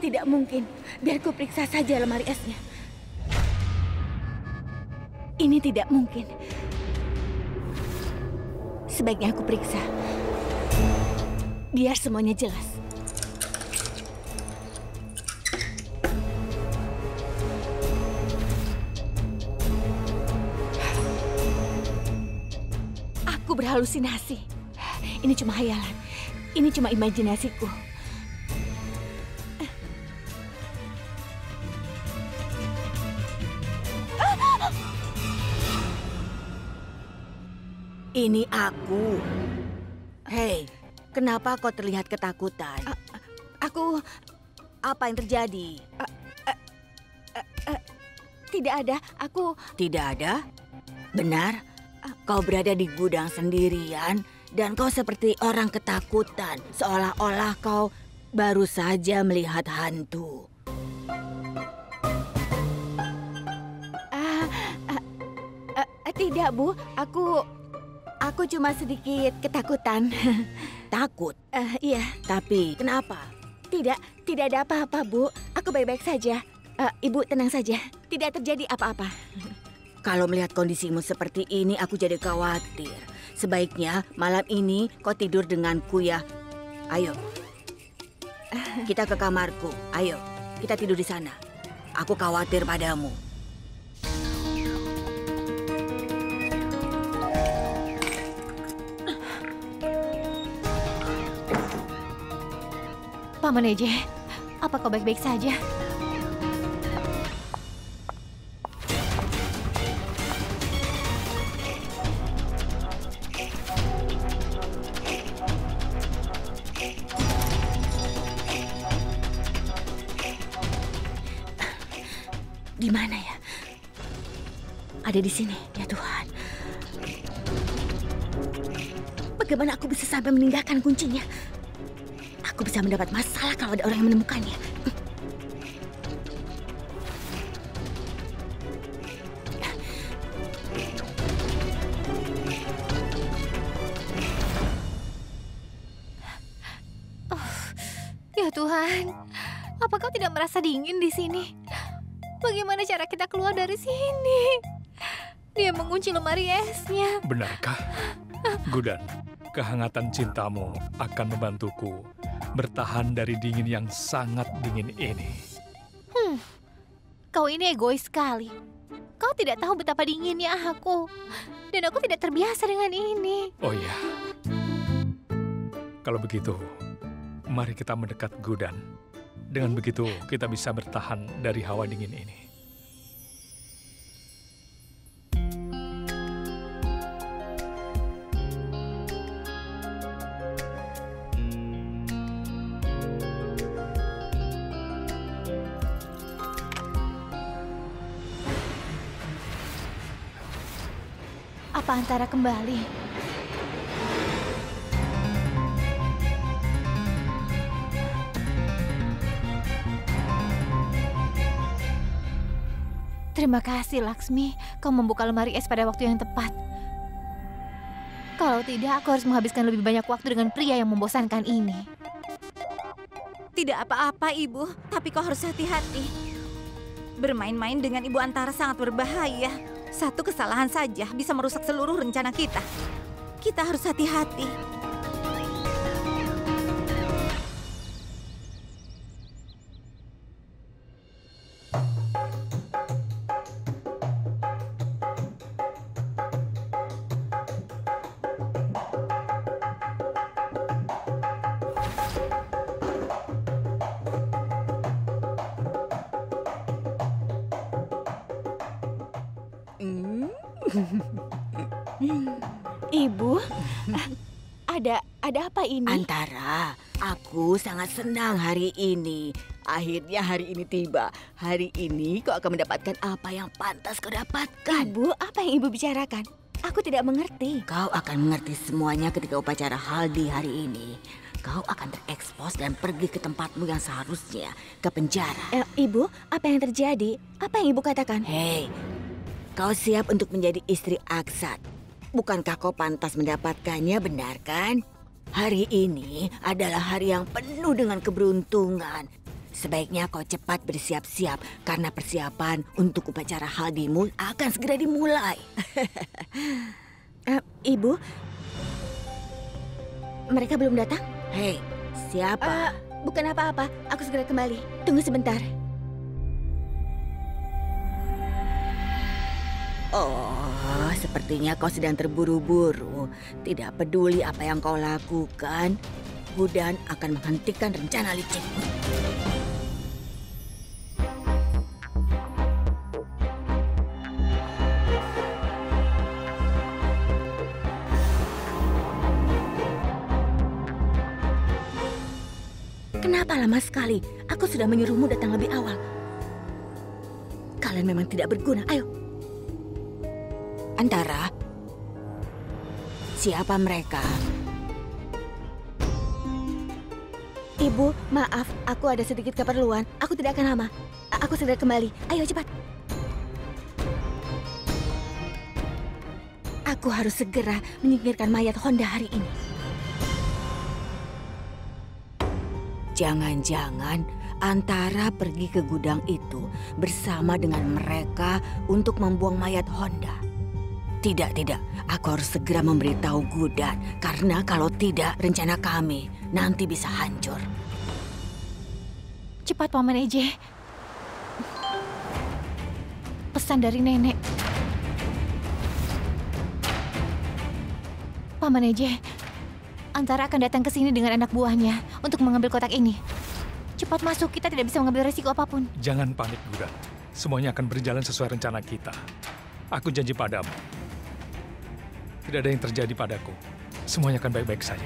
tidak mungkin. Biar ku periksa saja lemari esnya. Ini tidak mungkin. Sebaiknya aku periksa. Biar semuanya jelas. Aku berhalusinasi. Ini cuma hayalan. Ini cuma imajinasiku. Ini aku. Hei, kenapa kau terlihat ketakutan? Aku... Apa yang terjadi? Tidak ada. Aku... Tidak ada? Benar? Kau berada di gudang sendirian dan kau seperti orang ketakutan. Seolah-olah kau baru saja melihat hantu. Tidak, Bu. Aku cuma sedikit ketakutan. Takut? Iya. Tapi kenapa? Tidak ada apa-apa, Bu. Aku baik-baik saja. Ibu tenang saja. Tidak terjadi apa-apa. Kalau melihat kondisimu seperti ini, aku jadi khawatir. Sebaiknya malam ini kau tidur denganku ya. Ayo. Kita ke kamarku. Ayo, kita tidur di sana. Aku khawatir padamu. Paman Eje, apa kau baik-baik saja? Di mana ya? Ada di sini, ya Tuhan. Bagaimana aku bisa sampai meninggalkan kuncinya? Aku bisa mendapat masalah kalau ada orang yang menemukannya. Ya Tuhan, apa kau tidak merasa dingin di sini? Bagaimana cara kita keluar dari sini? Dia mengunci lemari esnya. Benarkah? Gudan, kehangatan cintamu akan membantuku bertahan dari dingin yang sangat dingin ini. Kau ini egois sekali. Kau tidak tahu betapa dinginnya aku. Dan aku tidak terbiasa dengan ini. Oh iya. Kalau begitu, mari kita mendekat Gudan. Dengan begitu, kita bisa bertahan dari hawa dingin ini. Apa Antara kembali? Terima kasih, Laksmi. Kau membuka lemari es pada waktu yang tepat. Kalau tidak, aku harus menghabiskan lebih banyak waktu dengan pria yang membosankan ini. Tidak apa-apa, Ibu. Tapi kau harus hati-hati. Bermain-main dengan Ibu Antara sangat berbahaya. Satu kesalahan saja bisa merusak seluruh rencana kita. Kita harus hati-hati. Ibu, ada apa ini? Antara, aku sangat senang hari ini. Akhirnya hari ini tiba. Hari ini kau akan mendapatkan apa yang pantas kau dapatkan. Ibu, apa yang Ibu bicarakan? Aku tidak mengerti. Kau akan mengerti semuanya ketika upacara haldi hari ini. Kau akan terekspos dan pergi ke tempatmu yang seharusnya, ke penjara. Ibu, apa yang terjadi? Apa yang Ibu katakan? Hei, kau siap untuk menjadi istri Aksat. Bukankah kau pantas mendapatkannya, benar kan? Hari ini adalah hari yang penuh dengan keberuntungan. sebaiknya kau cepat bersiap-siap karena persiapan untuk upacara haldimu akan segera dimulai. Ibu, mereka belum datang? Hei, siapa? Bukan apa-apa, aku segera kembali. Tunggu sebentar. Oh, sepertinya kau sedang terburu-buru. Tidak peduli apa yang kau lakukan, Gudan akan menghentikan rencana licikmu. Kenapa lama sekali? Aku sudah menyuruhmu datang lebih awal. Kalian memang tidak berguna. Ayo. Antara, siapa mereka? Ibu, maaf. Aku ada sedikit keperluan. Aku tidak akan lama. Aku segera kembali. Ayo cepat. Aku harus segera menyingkirkan mayat Honda hari ini. Jangan-jangan Antara pergi ke gudang itu bersama dengan mereka untuk membuang mayat Honda. Tidak, aku harus segera memberitahu Gudan, karena kalau tidak rencana kami nanti bisa hancur. Cepat, Paman Eje. Pesan dari nenek. Paman Eje, Antara akan datang ke sini dengan anak buahnya untuk mengambil kotak ini. Cepat masuk, kita tidak bisa mengambil resiko apapun. Jangan panik, Gudan. Semuanya akan berjalan sesuai rencana kita. Aku janji padamu. Tidak ada yang terjadi padaku. Semuanya akan baik-baik saja.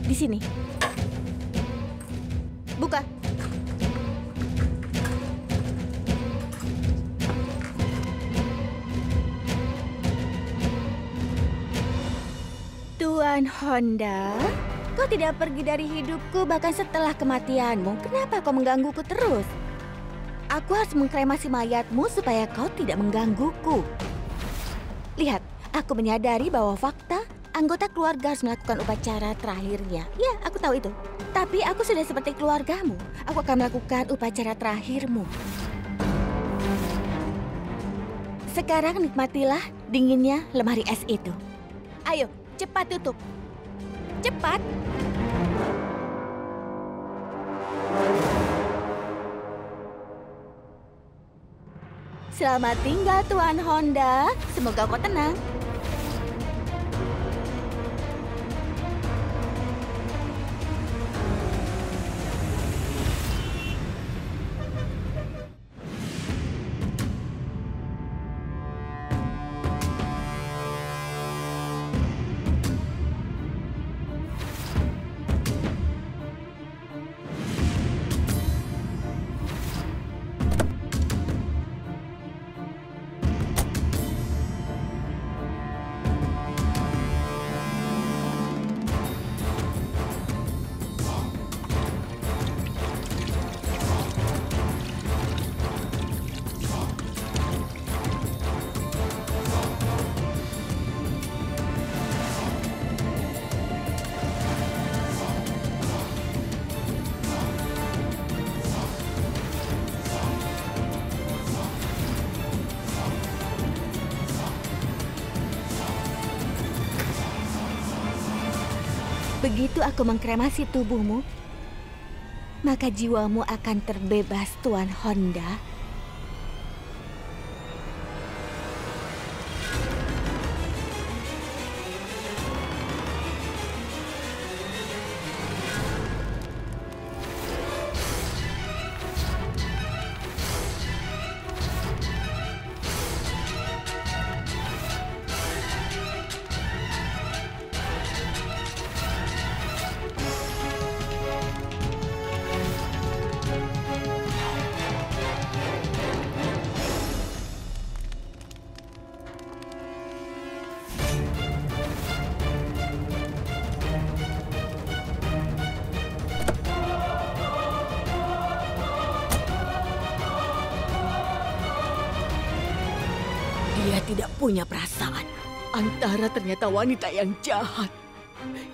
Di sini. Buka. Tuan Honda, kau tidak pergi dari hidupku bahkan setelah kematianmu. Kenapa kau menggangguku terus? Aku harus mengkremasi mayatmu supaya kau tidak menggangguku. Lihat, aku menyadari bahwa fakta anggota keluarga harus melakukan upacara terakhirnya. Ya, aku tahu itu. Tapi aku sudah seperti keluargamu. Aku akan melakukan upacara terakhirmu. Sekarang nikmatilah dinginnya lemari es itu. Ayo, cepat tutup. Cepat. Selamat tinggal Tuan Honda. Semoga kau tenang. Begitu aku mengkremasi tubuhmu, maka jiwamu akan terbebas, Tuan Honda. Dia tidak punya perasaan. Antara ternyata wanita yang jahat.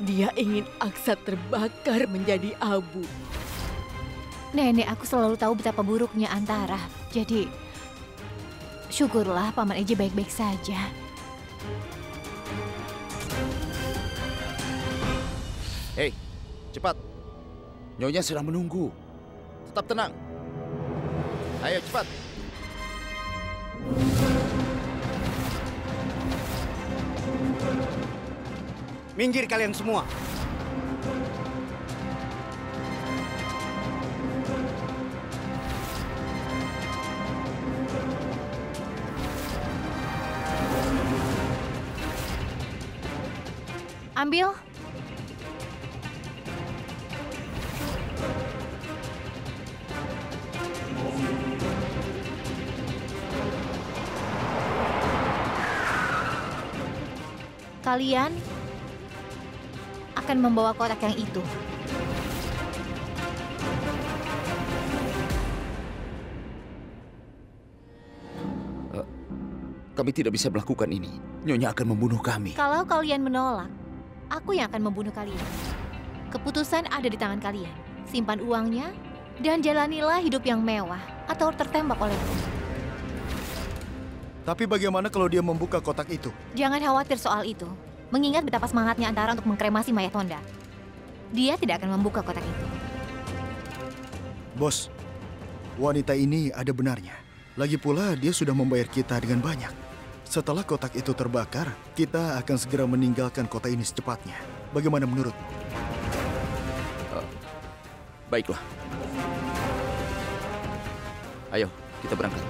Dia ingin Aksat terbakar menjadi abu. Nenek aku selalu tahu betapa buruknya Antara. Jadi, syukurlah Paman Eji baik-baik saja. Hei, cepat. Nyonya sedang menunggu. Tetap tenang. Ayo cepat. Minggir kalian semua. Ambil. Kalian akan membawa kotak yang itu. Kami tidak bisa melakukan ini. Nyonya akan membunuh kami. Kalau kalian menolak, aku yang akan membunuh kalian. Keputusan ada di tangan kalian. Simpan uangnya dan jalanilah hidup yang mewah atau tertembak olehku. Tapi bagaimana kalau dia membuka kotak itu? Jangan khawatir soal itu. Mengingat betapa semangatnya Antara untuk mengkremasi mayat Honda. Dia tidak akan membuka kotak itu. Bos, wanita ini ada benarnya. Lagi pula dia sudah membayar kita dengan banyak. Setelah kotak itu terbakar, kita akan segera meninggalkan kota ini secepatnya. Bagaimana menurutmu? Baiklah. Ayo, kita berangkat.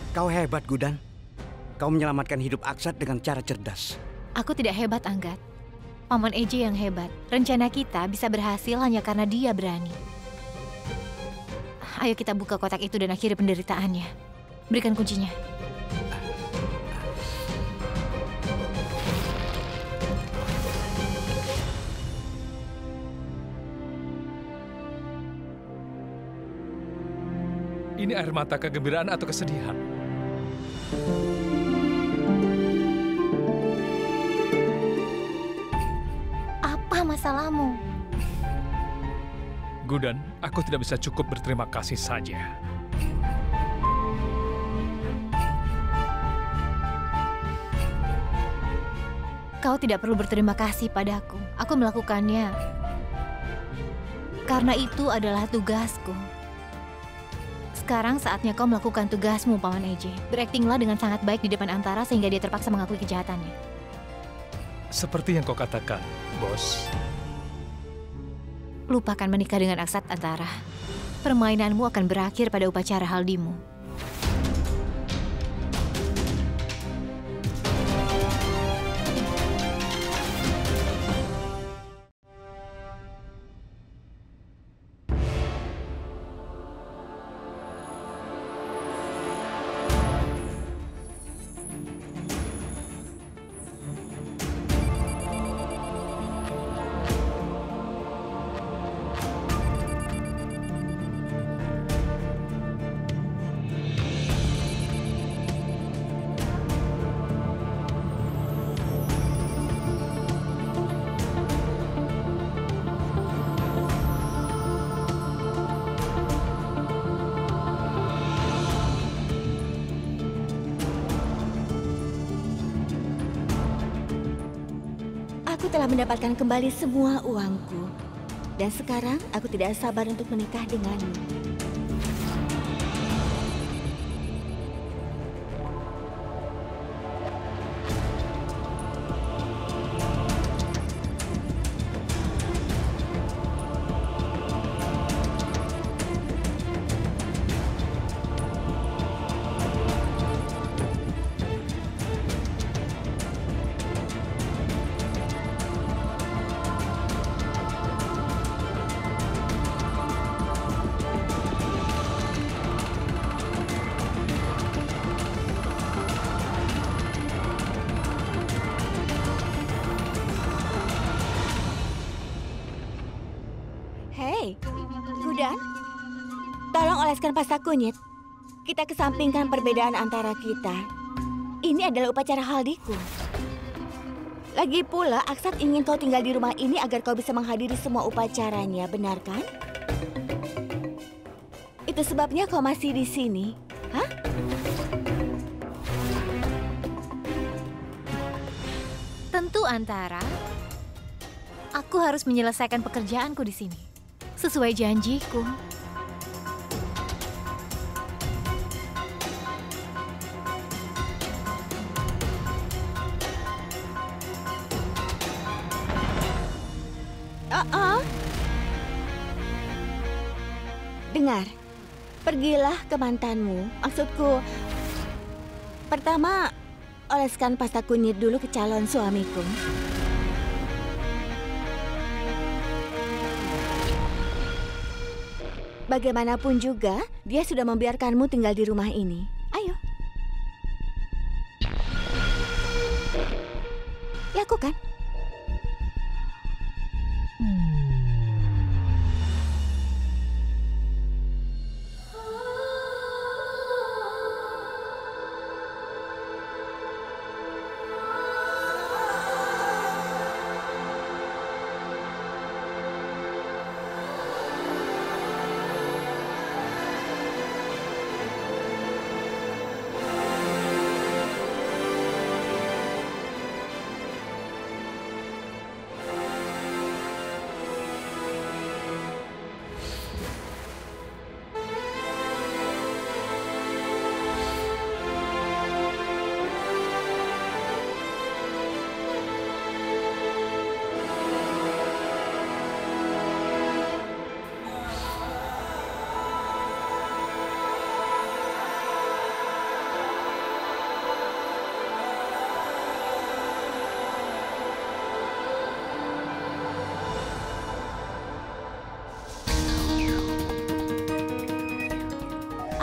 Kau hebat, Gudan. Kau menyelamatkan hidup Aksat dengan cara cerdas. Aku tidak hebat, Anggat. Paman Eji yang hebat. Rencana kita bisa berhasil hanya karena dia berani. Ayo kita buka kotak itu dan akhiri penderitaannya. Berikan kuncinya. Ini air mata kegembiraan atau kesedihan? Apa masalahmu? Gudan, aku tidak bisa cukup berterima kasih saja. Kau tidak perlu berterima kasih padaku. Aku melakukannya karena itu adalah tugasku. Sekarang saatnya kau melakukan tugasmu, Paman Eji. Beraktinglah dengan sangat baik di depan Antara sehingga dia terpaksa mengakui kejahatannya. Seperti yang kau katakan, Bos. Lupakan menikah dengan Aksat, Antara. Permainanmu akan berakhir pada upacara haldimu. Aku telah mendapatkan kembali semua uangku. Dan sekarang aku tidak sabar untuk menikah denganmu. Hei, Gudan, Tolong oleskan pasta kunyit. Kita kesampingkan perbedaan antara kita. Ini adalah upacara haldiku. Lagi pula, Aksat ingin kau tinggal di rumah ini agar kau bisa menghadiri semua upacaranya, benar kan? Itu sebabnya kau masih di sini, hah? Tentu Antara. Aku harus menyelesaikan pekerjaanku di sini. Sesuai janjiku. Dengar, pergilah ke mantanmu. Maksudku, pertama, oleskan pasta kunyit dulu ke calon suamiku. Bagaimanapun juga, dia sudah membiarkanmu tinggal di rumah ini. Ayo. Lakukan.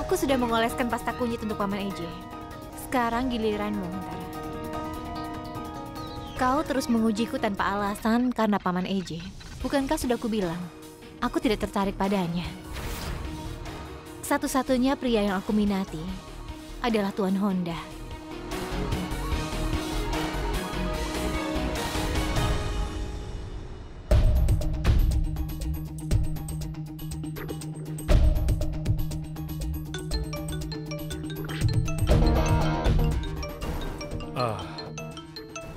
Aku sudah mengoleskan pasta kunyit untuk Paman Eje. Sekarang giliranmu, Antara. Kau terus mengujiku tanpa alasan karena Paman Eje. Bukankah sudah kubilang, aku tidak tertarik padanya. Satu-satunya pria yang aku minati adalah Tuan Honda.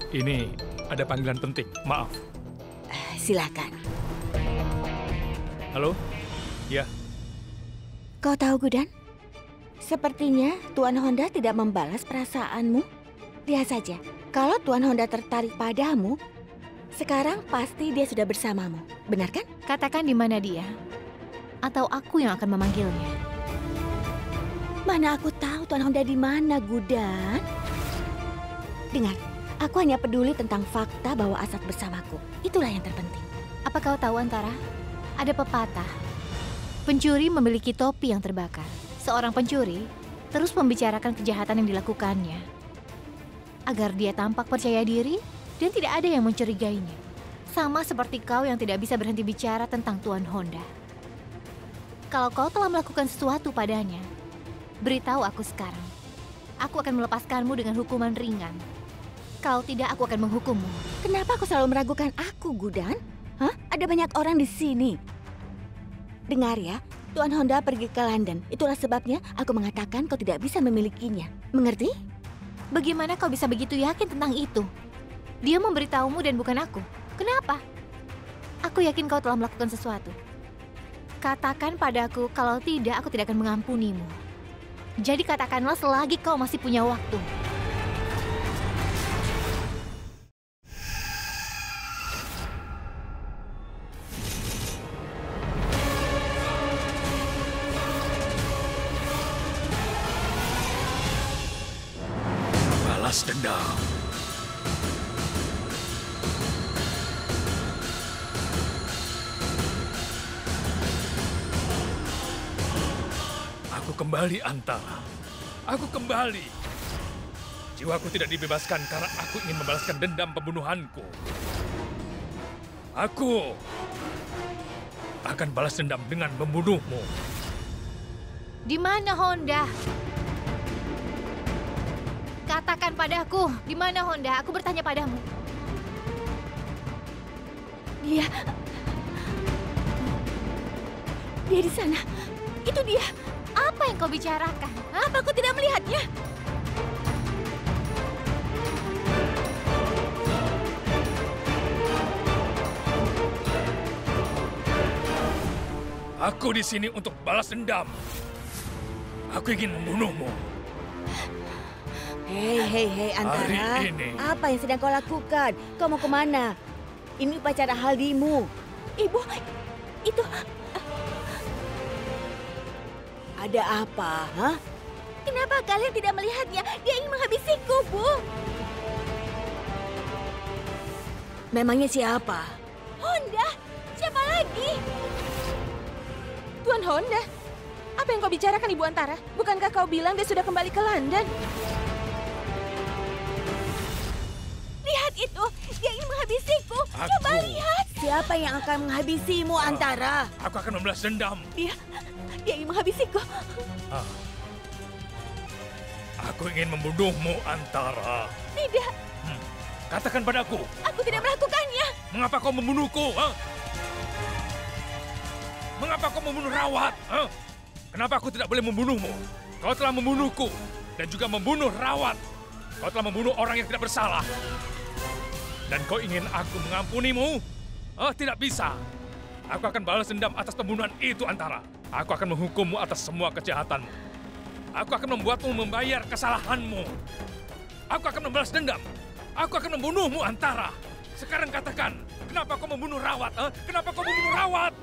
Ini ada panggilan penting, maaf. Silakan. Halo? Ya. Kau tahu, Gudan? Sepertinya Tuan Honda tidak membalas perasaanmu. Lihat saja, kalau Tuan Honda tertarik padamu, sekarang pasti dia sudah bersamamu. Benar kan? Katakan di mana dia, atau aku yang akan memanggilnya. Mana aku tahu Tuan Honda di mana, Gudan? Dengar, aku hanya peduli tentang fakta bahwa Aksat bersamaku. Itulah yang terpenting. Apa kau tahu, Antara? Ada pepatah. Pencuri memiliki topi yang terbakar. Seorang pencuri terus membicarakan kejahatan yang dilakukannya. Agar dia tampak percaya diri dan tidak ada yang mencurigainya. Sama seperti kau yang tidak bisa berhenti bicara tentang Tuan Honda. Kalau kau telah melakukan sesuatu padanya, beritahu aku sekarang. Aku akan melepaskanmu dengan hukuman ringan. Kalau tidak, aku akan menghukummu. Kenapa kau selalu meragukan aku, Gudan? Hah? Ada banyak orang di sini. Dengar ya, Tuan Honda pergi ke London. Itulah sebabnya aku mengatakan kau tidak bisa memilikinya. Mengerti? Bagaimana kau bisa begitu yakin tentang itu? Dia memberitahumu dan bukan aku. Kenapa? Aku yakin kau telah melakukan sesuatu. Katakan padaku, kalau tidak, aku tidak akan mengampunimu. Jadi katakanlah selagi kau masih punya waktu. Balas dendam. Aku kembali, Antara. Aku kembali. Jiwaku tidak dibebaskan karena aku ingin membalaskan dendam pembunuhanku. Aku akan balas dendam dengan membunuhmu. Di mana Honda? Katakan padaku, di mana Honda? Aku bertanya padamu. Dia di sana. Itu dia. Apa yang kau bicarakan? Apa kau tidak melihatnya? Aku di sini untuk balas dendam. Aku ingin membunuhmu. Hei, Antara. Hari ini. Apa yang sedang kau lakukan? Kau mau kemana? Ini upacara haldimu. Ibu, itu Ada apa, hah? kenapa kalian tidak melihatnya? Dia ingin menghabisiku, Bu. Memangnya siapa? Honda, siapa lagi? Tuan Honda, apa yang kau bicarakan, Ibu Antara? Bukankah kau bilang dia sudah kembali ke London? Lihat itu, dia ingin menghabisiku. Coba lihat. Siapa yang akan menghabisimu, Antara? Aku akan membalas dendam. Dia ingin menghabisiku. Aku ingin membunuhmu, Antara. Tidak, Katakan padaku, aku tidak melakukannya. mengapa kau membunuhku? Mengapa kau membunuh Rawat? Kenapa aku tidak boleh membunuhmu? Kau telah membunuhku dan juga membunuh Rawat. Kau telah membunuh orang yang tidak bersalah. Dan kau ingin aku mengampunimu? Tidak bisa. Aku akan balas dendam atas pembunuhan itu, Antara. Aku akan menghukummu atas semua kejahatanmu. Aku akan membuatmu membayar kesalahanmu. Aku akan membalas dendam. Aku akan membunuhmu, Antara. Sekarang katakan, kenapa kau membunuh Rawat? Kenapa kau membunuh Rawat?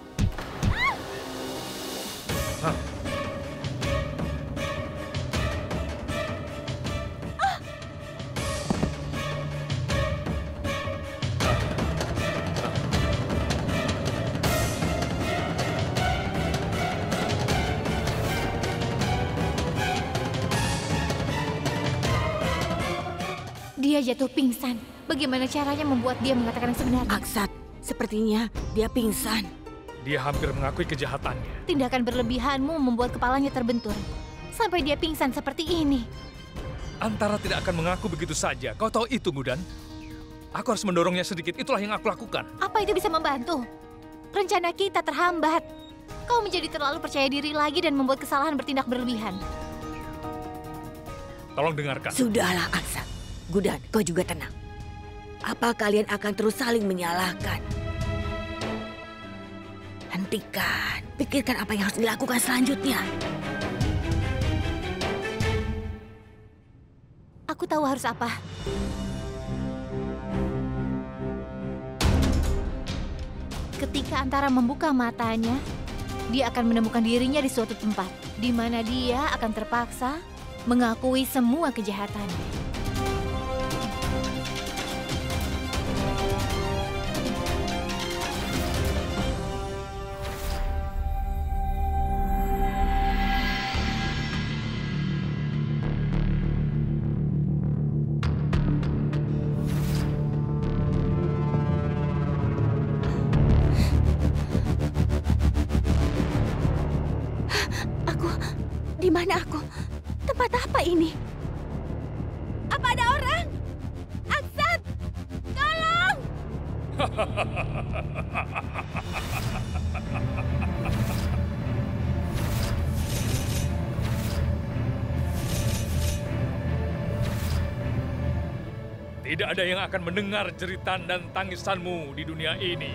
Dia jatuh pingsan. Bagaimana caranya membuat dia mengatakan yang sebenarnya? Aksat, sepertinya dia pingsan. Dia hampir mengakui kejahatannya. Tindakan berlebihanmu membuat kepalanya terbentur. Sampai dia pingsan seperti ini. Antara tidak akan mengaku begitu saja. Kau tahu itu, Gudan? Aku harus mendorongnya sedikit. Itulah yang aku lakukan. Apa itu bisa membantu? Rencana kita terhambat. Kau menjadi terlalu percaya diri lagi dan membuat kesalahan bertindak berlebihan. Tolong dengarkan. Sudahlah, Aksat. Gudan, kau juga tenang. Apa kalian akan terus saling menyalahkan? Hentikan. Pikirkan apa yang harus dilakukan selanjutnya. Aku tahu harus apa. Ketika Antara membuka matanya, dia akan menemukan dirinya di suatu tempat di mana dia akan terpaksa mengakui semua kejahatannya. Di mana aku? Tempat apa ini? Apa ada orang? Aksat! Tolong! Tidak ada yang akan mendengar jeritan dan tangisanmu di dunia ini.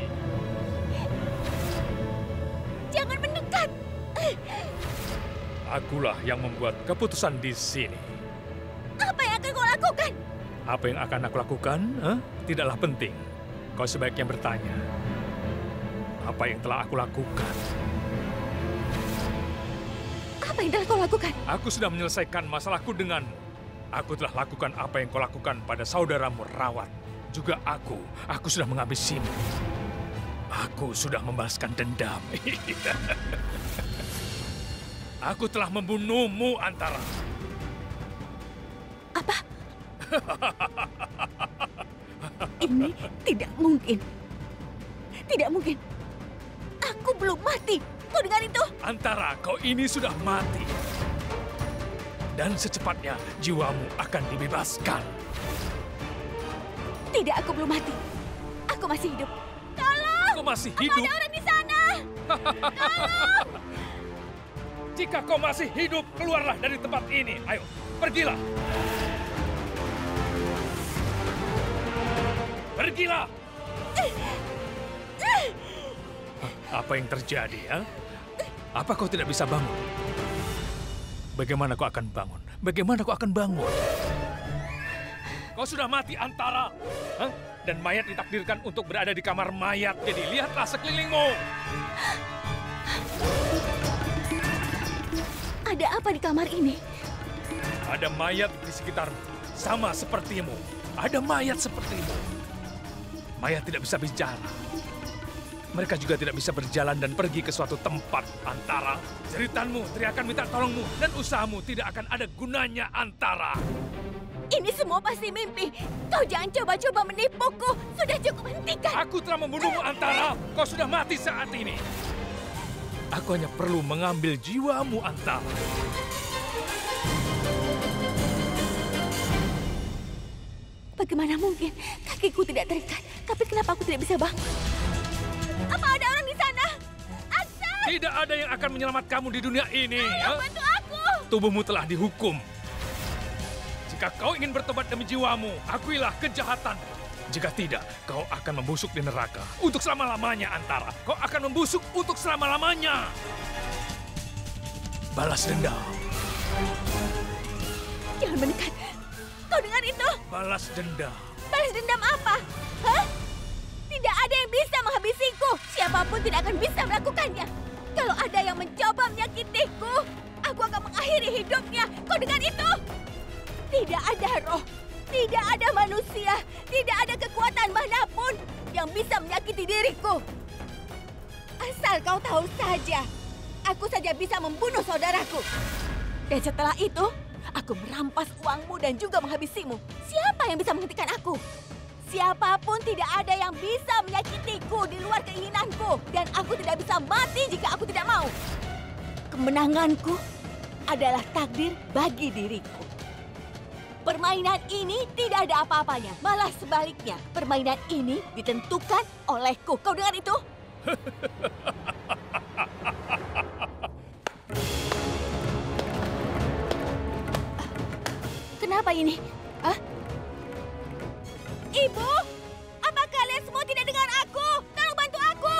Jangan mendekat! Akulah yang membuat keputusan di sini. Apa yang akan kau lakukan? Apa yang akan aku lakukan? Tidaklah penting. Kau sebaiknya bertanya. Apa yang telah aku lakukan? Apa yang telah kau lakukan? Aku sudah menyelesaikan masalahku denganmu. Aku telah lakukan apa yang kau lakukan pada saudaramu Rawat. Juga aku sudah menghabisimu. Aku sudah membalaskan dendam. Aku telah membunuhmu, Antara. Apa? Ini tidak mungkin. Tidak mungkin. Aku belum mati. Kau dengar itu? Antara, kau ini sudah mati. Dan secepatnya jiwamu akan dibebaskan. Tidak, aku belum mati. Aku masih hidup. Tolong! Kau masih Apa hidup? ada orang di sana? Jika kau masih hidup, keluarlah dari tempat ini. Ayo, pergilah. Pergilah. Apa yang terjadi, ya? Apa kau tidak bisa bangun? Bagaimana kau akan bangun? Bagaimana kau akan bangun? Kau sudah mati, Antara. Hah? Dan mayat ditakdirkan untuk berada di kamar mayat. Jadi lihatlah sekelilingmu. Ada apa di kamar ini? Ada mayat di sekitarmu, sama sepertimu. Ada mayat sepertimu. Mayat tidak bisa bicara. Mereka juga tidak bisa berjalan dan pergi ke suatu tempat, Antara. Jeritanmu, teriakan minta tolongmu, dan usahamu tidak akan ada gunanya, Antara. Ini semua pasti mimpi. Kau jangan coba-coba menipuku. Sudah cukup, hentikan. Aku telah membunuhmu, Antara. Kau sudah mati saat ini. Aku hanya perlu mengambil jiwamu, Antara. Bagaimana mungkin? Kakiku tidak terikat. Tapi kenapa aku tidak bisa bangun? Apa ada orang di sana? Aksan! Tidak ada yang akan menyelamatkan kamu di dunia ini. Tolong bantu aku! Tubuhmu telah dihukum. Jika kau ingin bertobat demi jiwamu, akuilah kejahatan. Jika tidak, kau akan membusuk di neraka. Untuk selama-lamanya, Antara. Kau akan membusuk untuk selama-lamanya. Balas dendam. Jangan mendekat. Kau dengar itu? Balas dendam. Balas dendam apa? Hah? Tidak ada yang bisa menghabisiku. Siapapun tidak akan bisa melakukannya. Kalau ada yang mencoba menyakitiku, aku akan mengakhiri hidupnya. Kau dengar itu? Tidak ada roh, tidak ada manusia, tidak ada kekuatan manapun yang bisa menyakiti diriku. Asal kau tahu saja, aku saja bisa membunuh saudaraku. Dan setelah itu, aku merampas uangmu dan juga menghabisimu. Siapa yang bisa menghentikan aku? Siapapun tidak ada yang bisa menyakitiku di luar keinginanku. Dan aku tidak bisa mati jika aku tidak mau. Kemenanganku adalah takdir bagi diriku. Permainan ini tidak ada apa-apanya. Malah sebaliknya, permainan ini ditentukan olehku. Kau dengar itu? Kenapa ini? Hah? Ibu, apa kalian semua tidak dengar aku? Tolong bantu aku!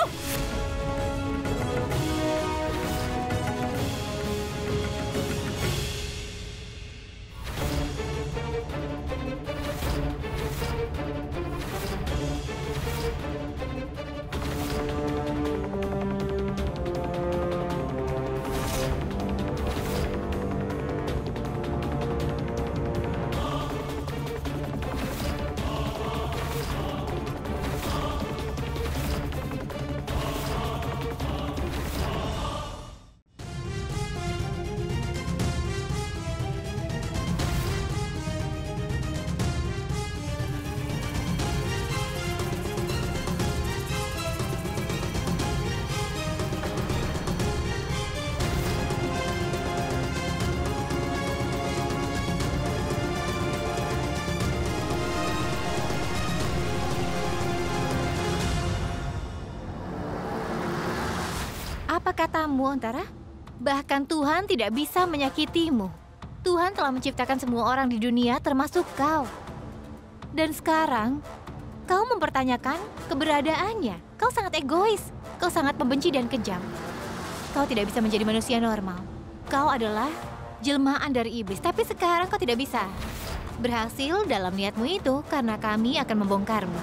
Apa katamu, Antara? Bahkan Tuhan tidak bisa menyakitimu. Tuhan telah menciptakan semua orang di dunia termasuk kau. Dan sekarang, kau mempertanyakan keberadaannya. Kau sangat egois. Kau sangat membenci dan kejam. Kau tidak bisa menjadi manusia normal. Kau adalah jelmaan dari iblis. Tapi sekarang kau tidak bisa berhasil dalam niatmu itu karena kami akan membongkarmu.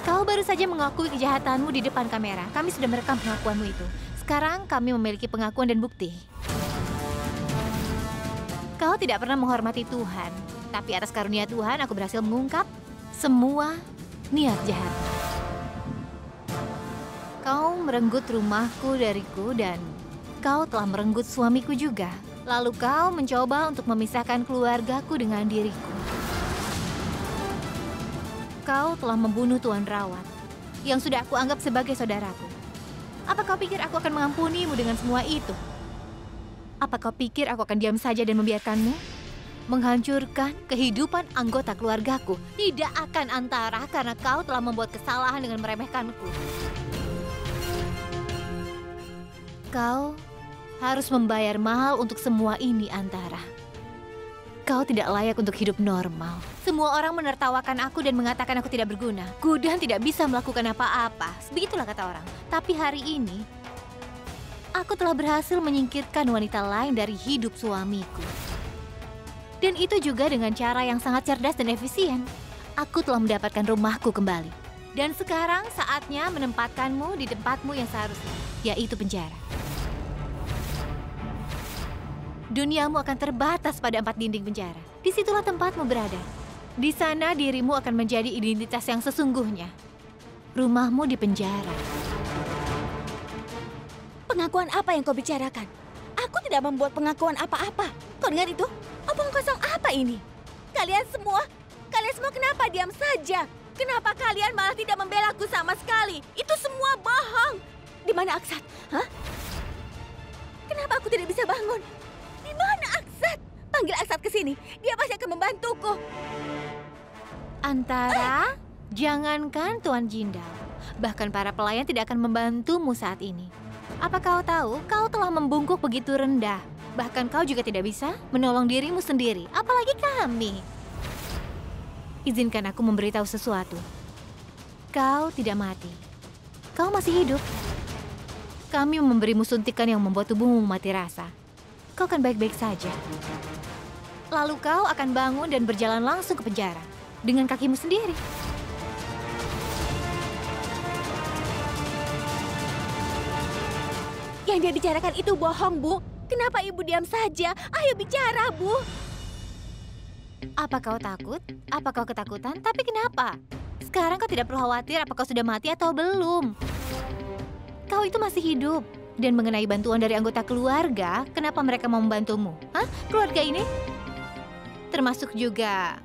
Kau baru saja mengakui kejahatanmu di depan kamera. Kami sudah merekam pengakuanmu itu. Sekarang kami memiliki pengakuan dan bukti. Kau tidak pernah menghormati Tuhan. Tapi atas karunia Tuhan, aku berhasil mengungkap semua niat jahat. Kau merenggut rumahku dariku dan kau telah merenggut suamiku juga. Lalu kau mencoba untuk memisahkan keluargaku dengan diriku. kau telah membunuh Tuan Rawat, yang sudah aku anggap sebagai saudaraku. Apa kau pikir aku akan mengampunimu dengan semua itu? Apa kau pikir aku akan diam saja dan membiarkanmu menghancurkan kehidupan anggota keluargaku? Tidak akan, Antara, karena kau telah membuat kesalahan dengan meremehkanku. Kau harus membayar mahal untuk semua ini, Antara. Kau tidak layak untuk hidup normal. Semua orang menertawakan aku dan mengatakan aku tidak berguna. Gudan tidak bisa melakukan apa-apa. Begitulah kata orang. Tapi hari ini, aku telah berhasil menyingkirkan wanita lain dari hidup suamiku. Dan itu juga dengan cara yang sangat cerdas dan efisien. Aku telah mendapatkan rumahku kembali. Dan sekarang saatnya menempatkanmu di tempatmu yang seharusnya, yaitu penjara. Duniamu akan terbatas pada 4 dinding penjara. Disitulah tempatmu berada. Di sana dirimu akan menjadi identitas yang sesungguhnya. Rumahmu di penjara. Pengakuan apa yang kau bicarakan? Aku tidak membuat pengakuan apa-apa. Kau dengar itu? Omong kosong apa ini? Kalian semua kenapa diam saja? Kenapa kalian malah tidak membela aku sama sekali? Itu semua bohong. Di mana Aksat? Hah? Kenapa aku tidak bisa bangun? Di mana Aksat? Panggil Aksat ke sini. Dia pasti akan membantuku. Antara, jangankan Tuan Jindal, bahkan para pelayan tidak akan membantumu saat ini. Apa kau tahu, kau telah membungkuk begitu rendah. Bahkan kau juga tidak bisa menolong dirimu sendiri, apalagi kami. Izinkan aku memberitahu sesuatu. Kau tidak mati. Kau masih hidup. Kami memberimu suntikan yang membuat tubuhmu mati rasa. Kau akan baik-baik saja. Lalu kau akan bangun dan berjalan langsung ke penjara dengan kakimu sendiri. Yang dia bicarakan itu bohong, Bu. Kenapa Ibu diam saja? Ayo bicara, Bu. Apa kau takut? Apa kau ketakutan? Tapi kenapa? Sekarang kau tidak perlu khawatir apa kau sudah mati atau belum. Kau itu masih hidup. Dan mengenai bantuan dari anggota keluarga, kenapa mereka mau membantumu? Hah? Keluarga ini? Termasuk juga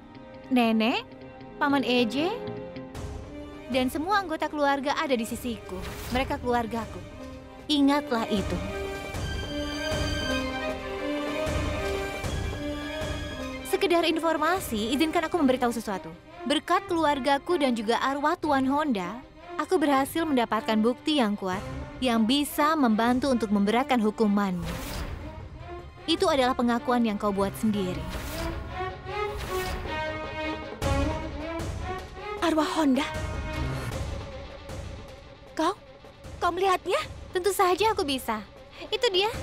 nenek, paman Eje, dan semua anggota keluarga ada di sisiku. Mereka keluargaku. Ingatlah itu. Sekedar informasi, izinkan aku memberitahu sesuatu. Berkat keluargaku dan juga arwah Tuan Honda, aku berhasil mendapatkan bukti yang kuat yang bisa membantu untuk memberatkan hukumanmu. Itu adalah pengakuan yang kau buat sendiri. Arwah Honda? Kau melihatnya? Tentu saja aku bisa. Itu dia.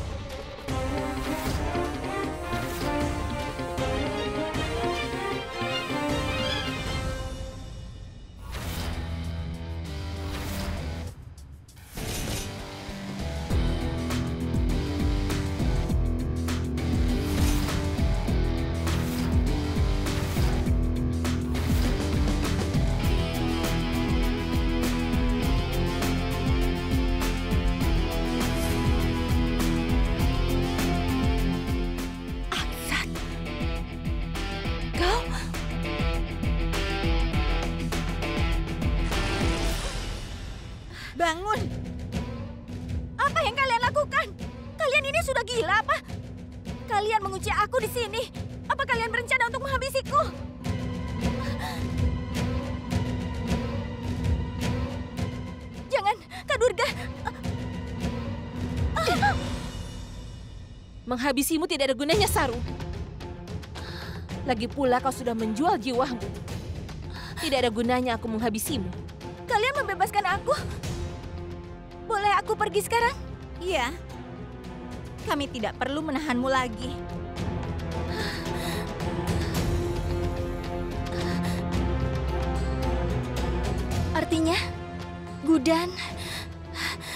Bangun! Apa yang kalian lakukan? Kalian ini sudah gila apa? Kalian mengunci aku di sini. Apa kalian berencana untuk menghabisiku? Jangan, Kak Durga. Menghabisimu tidak ada gunanya, Saru. Lagi pula kau sudah menjual jiwamu. Tidak ada gunanya aku menghabisimu. Kalian membebaskan aku? Boleh aku pergi sekarang? Iya. Kami tidak perlu menahanmu lagi. Artinya, Gudan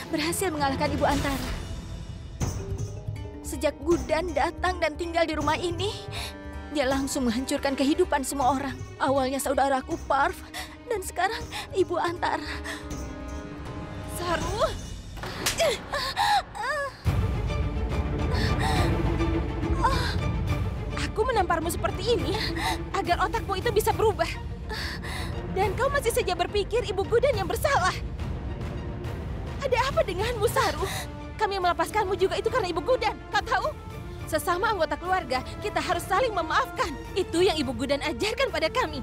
berhasil mengalahkan Ibu Antara. Sejak Gudan datang dan tinggal di rumah ini, dia langsung menghancurkan kehidupan semua orang. Awalnya saudaraku Parv, dan sekarang Ibu Antara. Saru! Aku menamparmu seperti ini agar otakmu itu bisa berubah. Dan kau masih saja berpikir Ibu Gudan yang bersalah. Ada apa denganmu, Saru? Kami melepaskanmu juga itu karena Ibu Gudan. Kau tahu? Sesama anggota keluarga, kita harus saling memaafkan. Itu yang Ibu Gudan ajarkan pada kami.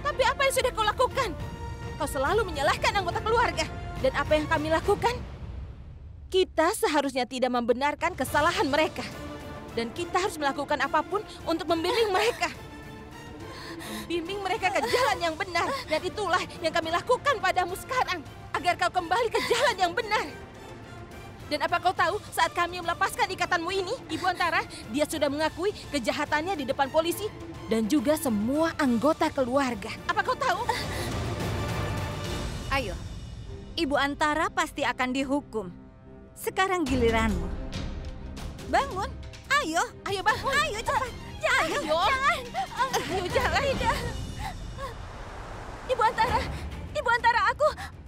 Tapi apa yang sudah kau lakukan? Kau selalu menyalahkan anggota keluarga. Dan apa yang kami lakukan? Kita seharusnya tidak membenarkan kesalahan mereka. Dan kita harus melakukan apapun untuk membimbing mereka. Bimbing mereka ke jalan yang benar. Dan itulah yang kami lakukan padamu sekarang. Agar kau kembali ke jalan yang benar. Dan apa kau tahu saat kami melepaskan ikatanmu ini, Ibu Antara, dia sudah mengakui kejahatannya di depan polisi. Dan juga semua anggota keluarga. Apa kau tahu? Ayo, Ibu Antara pasti akan dihukum. Sekarang giliranmu. Bangun, ayo. Ayo bangun. Ayo cepat. Jangan. Jangan. Ayo jalan. Ibu Antara,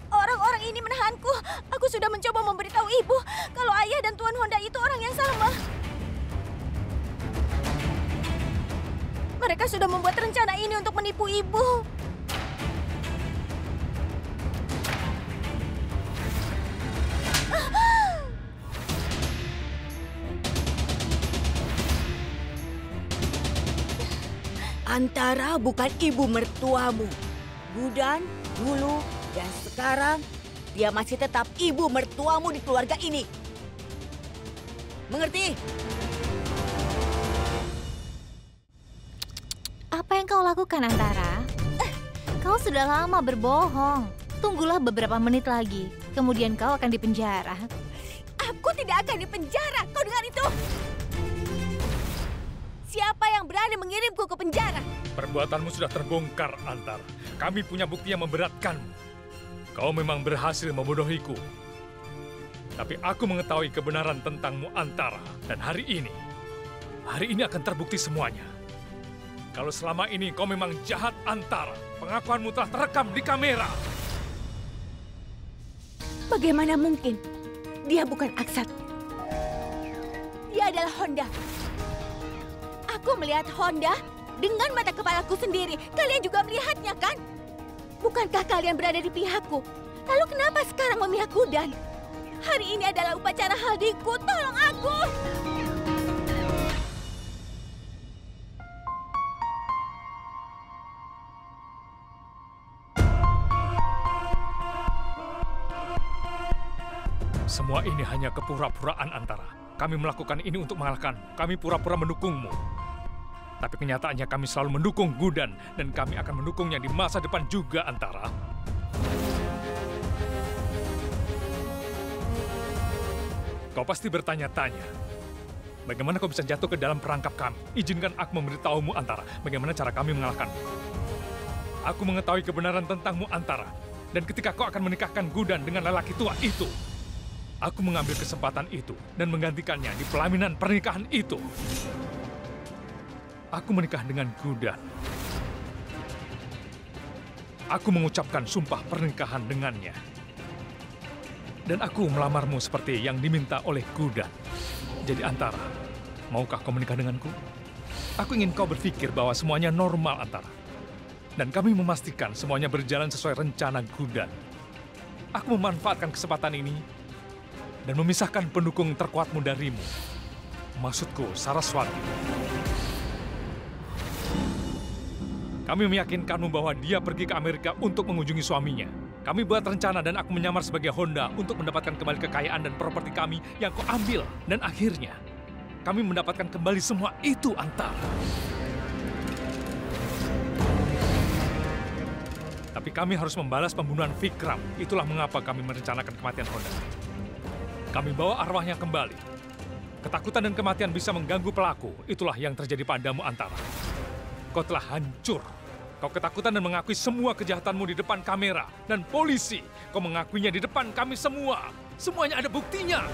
orang-orang ini menahanku. Aku sudah mencoba memberitahu Ibu kalau Ayah dan Tuan Honda itu orang yang sama. Mereka sudah membuat rencana ini untuk menipu Ibu. Antara bukan ibu mertuamu. Gudan, dulu, dan sekarang dia masih tetap ibu mertuamu di keluarga ini. Mengerti? Apa yang kau lakukan, Antara? Kau sudah lama berbohong. Tunggulah beberapa menit lagi. Kemudian kau akan dipenjara. Aku tidak akan dipenjara. Kau dengar itu? Siapa yang berani mengirimku ke penjara? Perbuatanmu sudah terbongkar, Antara. Kami punya bukti yang memberatkanmu. Kau memang berhasil membodohiku. Tapi aku mengetahui kebenaran tentangmu, Antara. Dan hari ini akan terbukti semuanya. Kalau selama ini kau memang jahat, Antara, pengakuanmu telah terekam di kamera. Bagaimana mungkin? Dia bukan Aksat. Dia adalah Honda. Aku melihat Honda dengan mata kepalaku sendiri. Kalian juga melihatnya, kan? Bukankah kalian berada di pihakku? Lalu kenapa sekarang memihak Gudan? Hari ini adalah upacara haldiku. Tolong aku! Semua ini hanya kepura-puraan, Antara. Kami melakukan ini untuk mengalahkanmu. Kami pura-pura mendukungmu. Tapi kenyataannya kami selalu mendukung Gudan. Dan kami akan mendukungnya di masa depan juga, Antara. Kau pasti bertanya-tanya. Bagaimana kau bisa jatuh ke dalam perangkap kami? Izinkan aku memberitahumu, Antara. Bagaimana cara kami mengalahkanmu. Aku mengetahui kebenaran tentangmu, Antara. Dan ketika kau akan menikahkan Gudan dengan lelaki tua itu, aku mengambil kesempatan itu dan menggantikannya di pelaminan pernikahan itu. Aku menikah dengan Gudan. Aku mengucapkan sumpah pernikahan dengannya. Dan aku melamarmu seperti yang diminta oleh Gudan. Jadi Antara, maukah kau menikah denganku? Aku ingin kau berpikir bahwa semuanya normal, Antara. Dan kami memastikan semuanya berjalan sesuai rencana Gudan. Aku memanfaatkan kesempatan ini dan memisahkan pendukung terkuatmu darimu. Maksudku, Saraswati. Kami meyakinkanmu bahwa dia pergi ke Amerika untuk mengunjungi suaminya. Kami buat rencana dan aku menyamar sebagai Honda untuk mendapatkan kembali kekayaan dan properti kami yang kau ambil. Dan akhirnya, kami mendapatkan kembali semua itu, Antara. Tapi kami harus membalas pembunuhan Vikram. Itulah mengapa kami merencanakan kematian Honda. Kami bawa arwahnya kembali. Ketakutan dan kematian bisa mengganggu pelaku. Itulah yang terjadi padamu, Antara. Kau telah hancur. Kau ketakutan dan mengakui semua kejahatanmu di depan kamera. Dan polisi, kau mengakuinya di depan kami semua. Semuanya ada buktinya.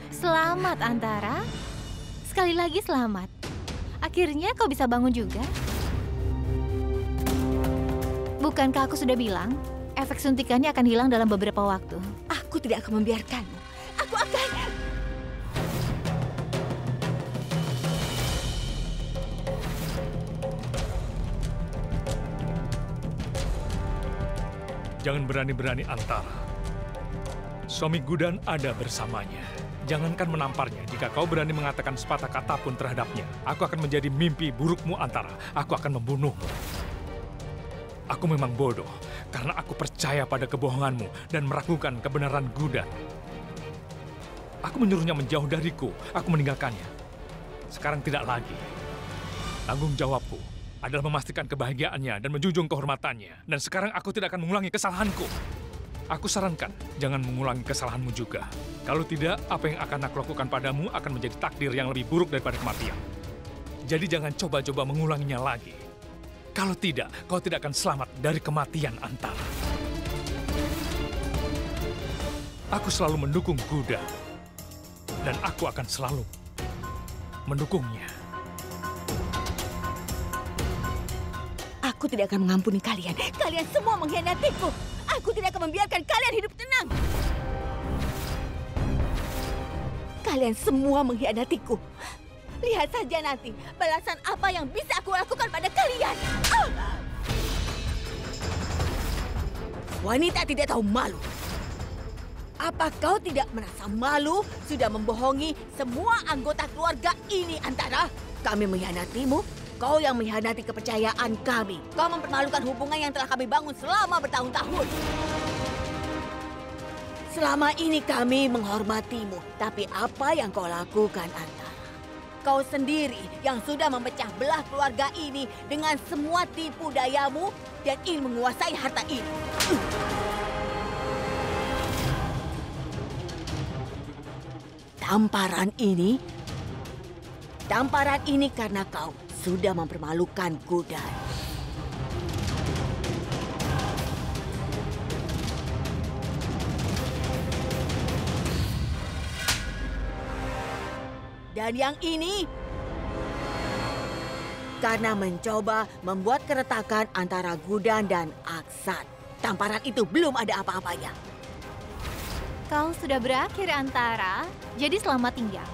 Selamat, Antara. Sekali lagi selamat. Akhirnya kau bisa bangun juga. Bukankah aku sudah bilang, efek suntikannya akan hilang dalam beberapa waktu? Aku tidak akan membiarkanmu. Aku akan... Jangan berani-berani Antara. Suami Gudan ada bersamanya. Jangankan menamparnya, jika kau berani mengatakan sepatah kata pun terhadapnya, aku akan menjadi mimpi burukmu Antara. Aku akan membunuhmu. Aku memang bodoh, karena aku percaya pada kebohonganmu dan meragukan kebenaran Gudan. Aku menyuruhnya menjauh dariku, aku meninggalkannya. Sekarang tidak lagi. Tanggung jawabku adalah memastikan kebahagiaannya dan menjunjung kehormatannya. Dan sekarang aku tidak akan mengulangi kesalahanku. Aku sarankan, jangan mengulangi kesalahanmu juga. Kalau tidak, apa yang akan aku lakukan padamu akan menjadi takdir yang lebih buruk daripada kematian. Jadi jangan coba-coba mengulanginya lagi. Kalau tidak, kau tidak akan selamat dari kematian Antara. Aku selalu mendukung Gudan. Dan aku akan selalu mendukungnya. Aku tidak akan mengampuni kalian. Kalian semua mengkhianatiku. Aku tidak akan membiarkan kalian hidup tenang. Kalian semua mengkhianatiku. Lihat saja nanti balasan apa yang bisa aku lakukan pada kalian. Wanita tidak tahu malu. Apa kau tidak merasa malu sudah membohongi semua anggota keluarga ini Antara? Kami mengkhianatimu. Kau yang mengkhianati kepercayaan kami. Kau mempermalukan hubungan yang telah kami bangun selama bertahun-tahun. Selama ini kami menghormatimu. Tapi apa yang kau lakukan, Antara? Kau sendiri yang sudah memecah belah keluarga ini dengan semua tipu dayamu dan ingin menguasai harta ini. Tamparan ini karena kau sudah mempermalukan Gudan. Dan yang ini karena mencoba membuat keretakan antara Gudan dan Aksat. Tamparan itu belum ada apa-apanya. Kau sudah berakhir Antara, jadi selamat tinggal.